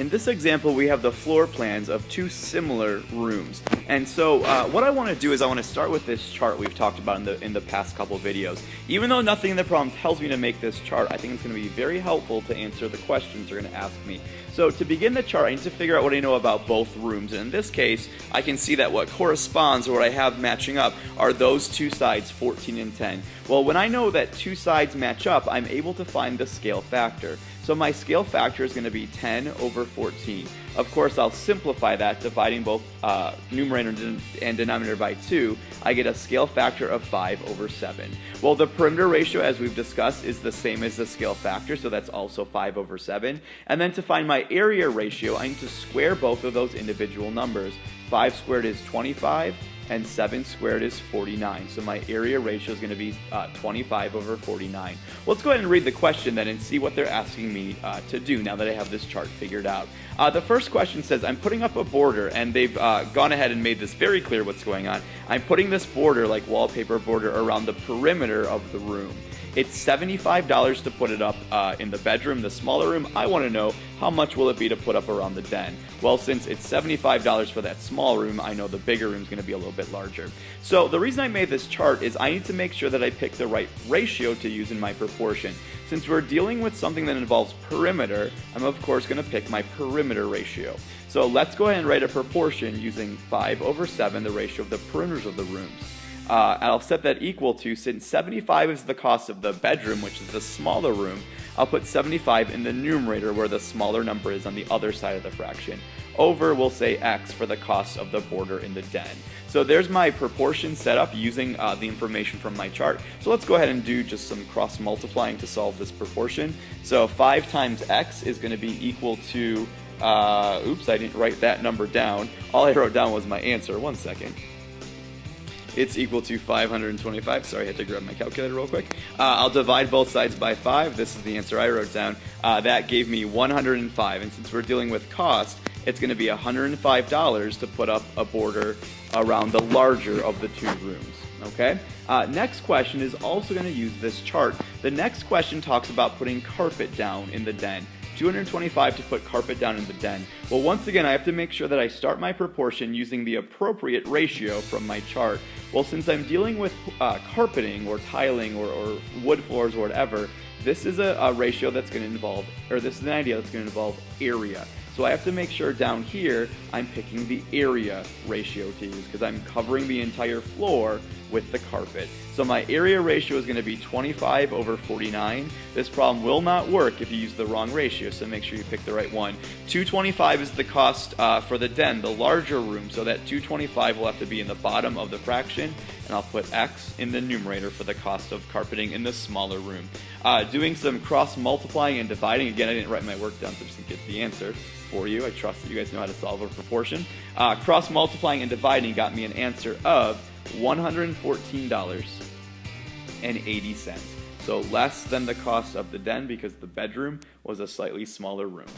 In this example, we have the floor plans of two similar rooms. And so what I want to do is I want to start with this chart we've talked about in the past couple videos. Even though nothing in the problem tells me to make this chart, I think it's going to be very helpful to answer the questions they're going to ask me. So to begin the chart, I need to figure out what I know about both rooms. And in this case, I can see that what corresponds, or what I have matching up, are those two sides, 14 and 10. Well, when I know that two sides match up, I'm able to find the scale factor. So my scale factor is going to be 10 over 14. Of course, I'll simplify that, dividing both numerator and denominator by 2. I get a scale factor of 5 over 7. Well, the perimeter ratio, as we've discussed, is the same as the scale factor, so that's also 5 over 7. And then to find my area ratio, I need to square both of those individual numbers. 5 squared is 25. And 7 squared is 49. So my area ratio is going to be 25 over 49. Let's go ahead and read the question then and see what they're asking me to do now that I have this chart figured out. The first question says, I'm putting up a border, and they've gone ahead and made this very clear what's going on. I'm putting this border, like wallpaper border, around the perimeter of the room. It's $75 to put it up in the bedroom, the smaller room. I want to know how much will it be to put up around the den. Well, since it's $75 for that small room, I know the bigger room is going to be a little bit larger. So the reason I made this chart is I need to make sure that I pick the right ratio to use in my proportion. Since we're dealing with something that involves perimeter, I'm of course going to pick my perimeter ratio. So let's go ahead and write a proportion using 5 over 7, the ratio of the perimeters of the rooms. And I'll set that equal to, since 75 is the cost of the bedroom, which is the smaller room, I'll put 75 in the numerator where the smaller number is on the other side of the fraction. Over, we'll say x for the cost of the border in the den. So there's my proportion set up using the information from my chart. So let's go ahead and do just some cross multiplying to solve this proportion. So 5 times x is going to be equal to, oops, I didn't write that number down. All I wrote down was my answer. One second. It's equal to 525. Sorry, I had to grab my calculator real quick. I'll divide both sides by 5. This is the answer I wrote down. That gave me 105. And since we're dealing with cost, it's going to be $105 to put up a border around the larger of the two rooms. Okay? Next question is also going to use this chart. The next question talks about putting carpet down in the den. $225 to put carpet down in the den. Well, once again, I have to make sure that I start my proportion using the appropriate ratio from my chart. Well, since I'm dealing with carpeting or tiling or wood floors or whatever, this is a ratio that's going to involve, or this is an idea that's going to involve area. So I have to make sure down here I'm picking the area ratio to use because I'm covering the entire floor with the carpet. So my area ratio is going to be 25 over 49. This problem will not work if you use the wrong ratio, so make sure you pick the right one. 225 is the cost for the den, the larger room, so that 225 will have to be in the bottom of the fraction, and I'll put x in the numerator for the cost of carpeting in the smaller room. Doing some cross multiplying and dividing, again, I didn't write my work down, so I'm just going to get the answer for you. I trust that you guys know how to solve a proportion. Cross multiplying and dividing got me an answer of $114.80. So less than the cost of the den because the bedroom was a slightly smaller room.